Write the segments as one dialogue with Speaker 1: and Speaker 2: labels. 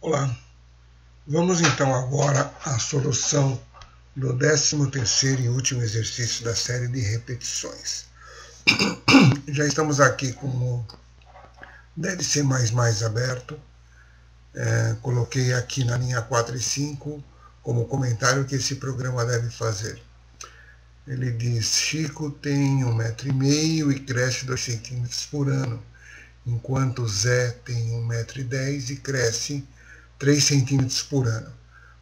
Speaker 1: Olá, vamos então agora à solução do 13º e último exercício da série de repetições. Já estamos aqui com o deve ser mais aberto. Coloquei aqui na linha 4 e 5 como comentário que esse programa deve fazer. Ele diz: Chico tem 1,5 m e cresce 2 centímetros por ano, enquanto Zé tem 1,10 m e cresce 3 centímetros por ano.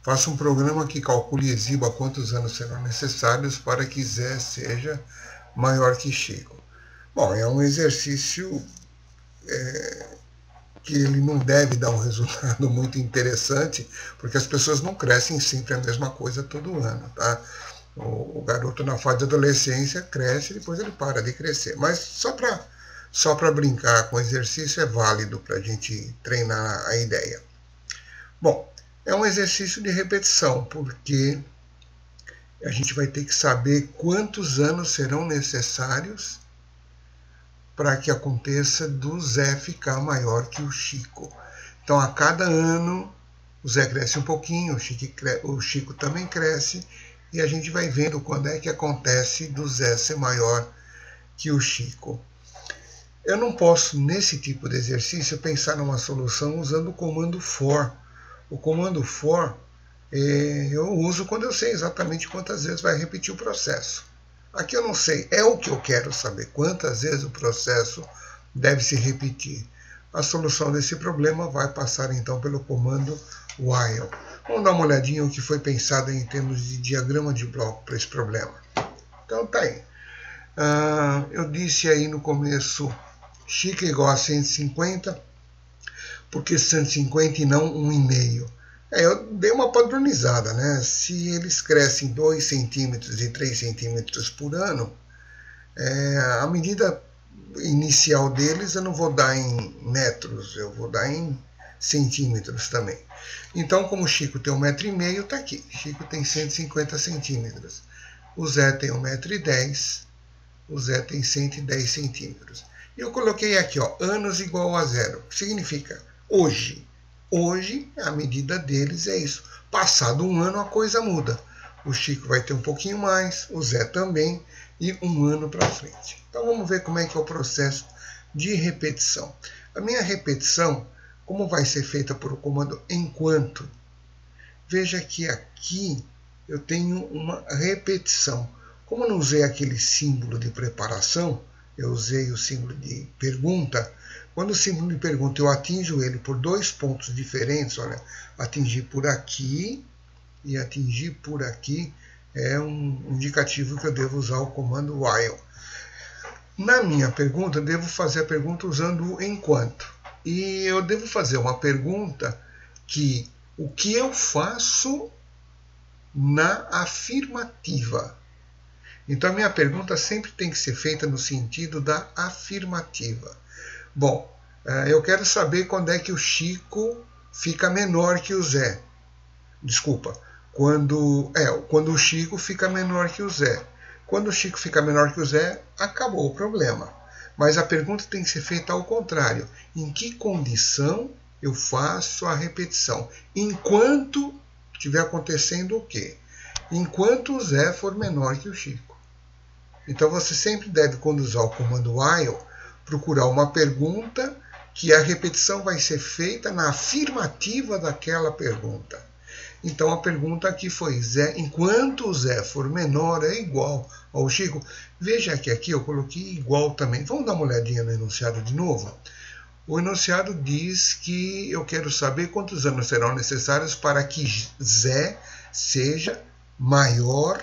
Speaker 1: Faça um programa que calcule e exiba quantos anos serão necessários para que Zé seja maior que Chico. Bom, é um exercício que ele não deve dar um resultado muito interessante, porque as pessoas não crescem sempre a mesma coisa todo ano, tá? O garoto na fase de adolescência cresce e depois ele para de crescer. Mas só para brincar com o exercício é válido para a gente treinar a ideia. Bom, é um exercício de repetição, porque a gente vai ter que saber quantos anos serão necessários para que aconteça do Zé ficar maior que o Chico. Então, a cada ano, o Zé cresce um pouquinho, o Chico também cresce, e a gente vai vendo quando é que acontece do Zé ser maior que o Chico. Eu não posso, nesse tipo de exercício, pensar numa solução usando o comando for. O comando for eu uso quando eu sei exatamente quantas vezes vai repetir o processo. Aqui eu não sei, é o que eu quero saber, quantas vezes o processo deve se repetir. A solução desse problema vai passar então pelo comando while. Vamos dar uma olhadinha no que foi pensado em termos de diagrama de bloco para esse problema. Então tá aí. Eu disse aí no começo, Chico é igual a 150, porque 150 e não 1,5. Eu dei uma padronizada, né? Se eles crescem 2 centímetros e 3 centímetros por ano, a medida inicial deles eu não vou dar em metros, eu vou dar em centímetros também. Então, como o Chico tem 1,5 m, está aqui. Chico tem 150 centímetros. O Zé tem 1,10 m, o Zé tem 110 centímetros. E eu coloquei aqui, ó, anos igual a 0. Significa hoje. Hoje, a medida deles é isso. Passado um ano, a coisa muda. O Chico vai ter um pouquinho mais, o Zé também, e um ano para frente. Então, vamos ver como é que é o processo de repetição. A minha repetição, como vai ser feita por o comando enquanto? Veja que aqui eu tenho uma repetição. Como eu não usei aquele símbolo de preparação, eu usei o símbolo de pergunta. Quando o símbolo de pergunta eu atinjo ele por 2 pontos diferentes, olha, atingir por aqui e atingir por aqui, é um indicativo que eu devo usar o comando while. Na minha pergunta, eu devo fazer a pergunta usando o enquanto. E eu devo fazer uma pergunta que o que eu faço na afirmativa. Então a minha pergunta sempre tem que ser feita no sentido da afirmativa. Bom, eu quero saber quando é que o Chico fica menor que o Zé. Desculpa, quando o Chico fica menor que o Zé. Quando o Chico fica menor que o Zé, acabou o problema. Mas a pergunta tem que ser feita ao contrário. Em que condição eu faço a repetição? Enquanto estiver acontecendo o quê? Enquanto o Zé for menor que o Chico. Então você sempre deve, quando usar o comando while, procurar uma pergunta que a repetição vai ser feita na afirmativa daquela pergunta. Então a pergunta aqui foi, Zé, enquanto o Zé for menor é igual ao Chico. Veja que aqui eu coloquei igual também. Vamos dar uma olhadinha no enunciado de novo? O enunciado diz que eu quero saber quantos anos serão necessários para que Zé seja maior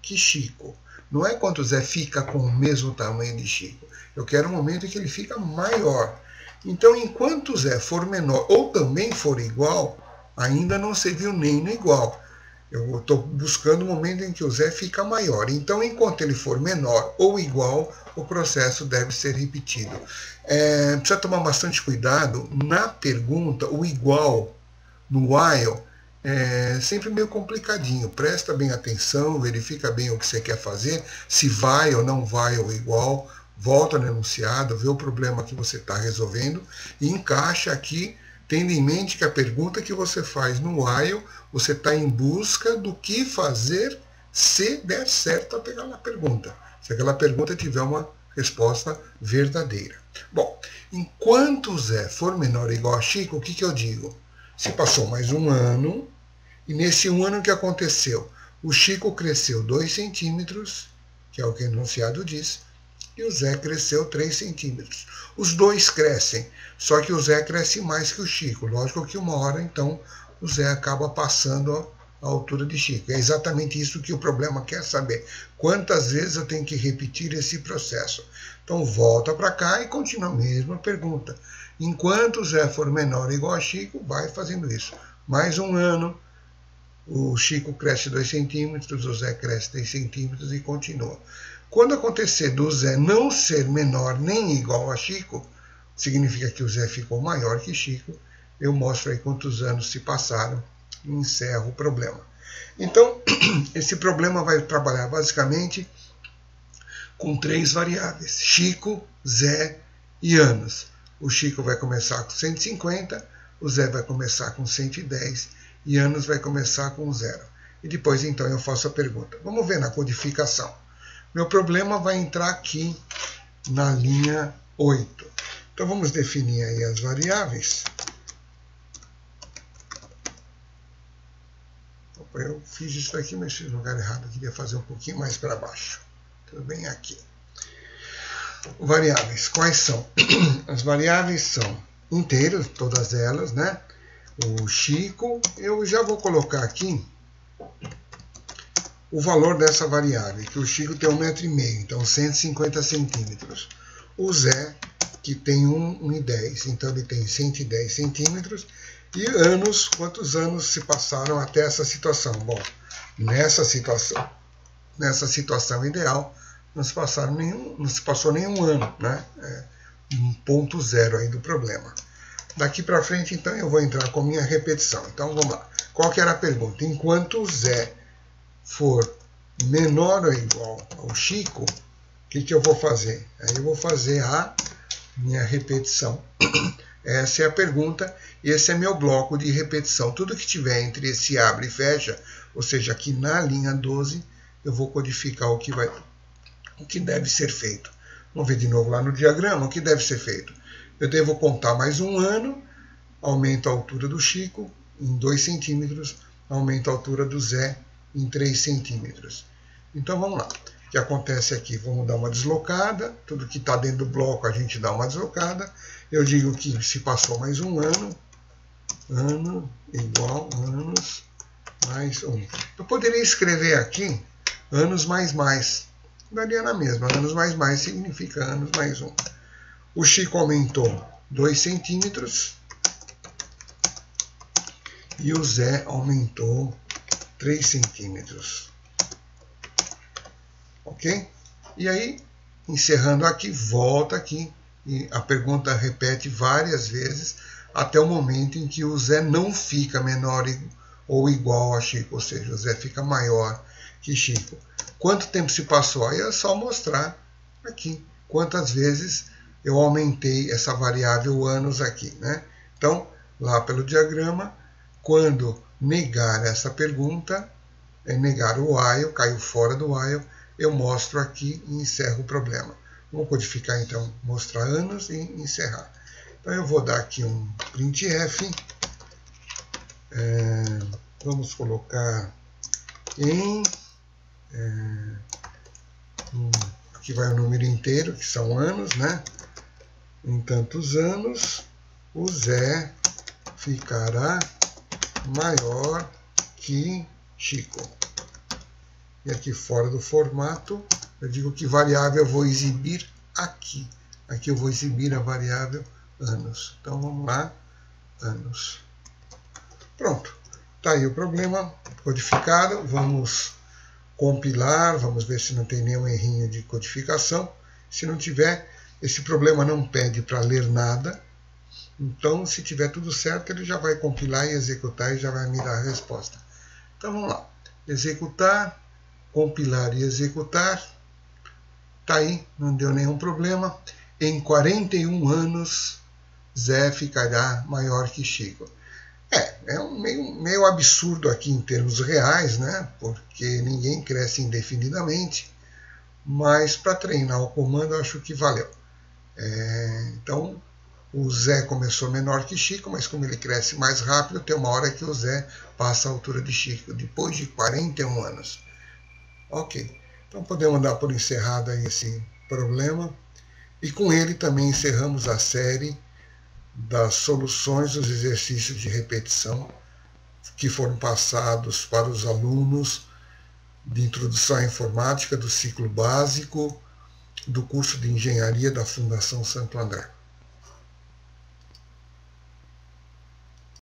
Speaker 1: que Chico. Não é quanto Zé fica com o mesmo tamanho de Chico. Eu quero um momento em que ele fica maior. Então, enquanto o Zé for menor ou também for igual, ainda não se viu nem no igual. Eu estou buscando o momento em que o Zé fica maior. Então, enquanto ele for menor ou igual, o processo deve ser repetido. Precisa tomar bastante cuidado. Na pergunta, o igual, no while, é sempre meio complicadinho. Presta bem atenção, verifica bem o que você quer fazer, se vai ou não vai ou igual, volta no enunciado, vê o problema que você está resolvendo e encaixa aqui tendo em mente que a pergunta que você faz no while, você está em busca do que fazer se der certo aquela pergunta. Se aquela pergunta tiver uma resposta verdadeira. Bom, enquanto o Zé for menor ou igual a Chico, o que eu digo? Se passou mais um ano, e nesse um ano o que aconteceu? O Chico cresceu 2 centímetros, que é o que o enunciado diz, e o Zé cresceu 3 centímetros. Os dois crescem, só que o Zé cresce mais que o Chico. Lógico que uma hora, então, o Zé acaba passando a altura de Chico. É exatamente isso que o problema quer saber. Quantas vezes eu tenho que repetir esse processo? Então, volta para cá e continua a mesma pergunta. Enquanto o Zé for menor ou igual a Chico, vai fazendo isso. Mais um ano, o Chico cresce 2 centímetros, o Zé cresce 3 centímetros e continua. Quando acontecer do Zé não ser menor nem igual a Chico, significa que o Zé ficou maior que Chico, eu mostro aí quantos anos se passaram e encerro o problema. Então, esse problema vai trabalhar basicamente com 3 variáveis, Chico, Zé e anos. O Chico vai começar com 150, o Zé vai começar com 110 e anos vai começar com 0. E depois, então, eu faço a pergunta. Vamos ver na codificação. Meu problema vai entrar aqui na linha 8. Então, vamos definir aí as variáveis. Opa, eu fiz isso aqui, mas fiz no lugar errado. Eu queria fazer um pouquinho mais para baixo. Tudo bem aqui. Variáveis, quais são? As variáveis são inteiras, todas elas, né? O Chico, eu já vou colocar aqui o valor dessa variável, que o Chico tem 1,5 m, então 150 centímetros. O Zé, que tem 1,10, então ele tem 110 centímetros. E anos, quantos anos se passaram até essa situação? Bom, nessa situação ideal, não se passou nenhum ano, né? Um ponto zero aí do problema. Daqui para frente, então, eu vou entrar com minha repetição. Então, vamos lá. Qual que era a pergunta? Enquanto o Zé for menor ou igual ao Chico, o que eu vou fazer? Aí eu vou fazer a minha repetição. Essa é a pergunta, esse é meu bloco de repetição. Tudo que tiver entre esse abre e fecha, ou seja, aqui na linha 12, eu vou codificar o que deve ser feito. Vamos ver de novo lá no diagrama o que deve ser feito. Eu devo contar mais um ano, aumento a altura do Chico em 2 centímetros, aumento a altura do Zé em 3 centímetros. Então vamos lá. O que acontece aqui? Vamos dar uma deslocada, tudo que está dentro do bloco a gente dá uma deslocada. Eu digo que se passou mais um ano, ano igual anos mais 1. Eu poderia escrever aqui anos mais. Daria na mesma, anos mais significa anos mais 1. O Chico aumentou 2 centímetros e o Zé aumentou 3 centímetros. Ok? E aí, encerrando aqui, volta aqui. E a pergunta repete várias vezes até o momento em que o Zé não fica menor ou igual a Chico, ou seja, o Zé fica maior que Chico. Quanto tempo se passou? Aí é só mostrar aqui quantas vezes eu aumentei essa variável anos aqui, né? Então, lá pelo diagrama, quando negar essa pergunta, negar o while, caiu fora do while, eu mostro aqui e encerro o problema. Vamos codificar então, mostrar anos e encerrar. Então eu vou dar aqui um printf, vamos colocar em, aqui vai o número inteiro, que são anos, né? Em tantos anos, o Zé ficará maior que Chico. E aqui fora do formato, eu digo que variável eu vou exibir aqui. Aqui eu vou exibir a variável anos. Então vamos lá, anos. Pronto. Está aí o problema codificado. Vamos compilar, vamos ver se não tem nenhum errinho de codificação. Se não tiver, esse problema não pede para ler nada. Então, se tiver tudo certo, ele já vai compilar e executar e já vai me dar a resposta. Então vamos lá. Executar, compilar e executar. Está aí, não deu nenhum problema. Em 41 anos, Zé ficará maior que Chico. É meio absurdo aqui em termos reais, né? Porque ninguém cresce indefinidamente, mas para treinar o comando eu acho que valeu. Então, o Zé começou menor que Chico, mas como ele cresce mais rápido, tem uma hora que o Zé passa a altura de Chico, depois de 41 anos. Ok, então podemos dar por encerrado aí esse problema. E com ele também encerramos a série das soluções dos exercícios de repetição que foram passados para os alunos de Introdução à Informática do ciclo básico do curso de Engenharia da Fundação Santo André.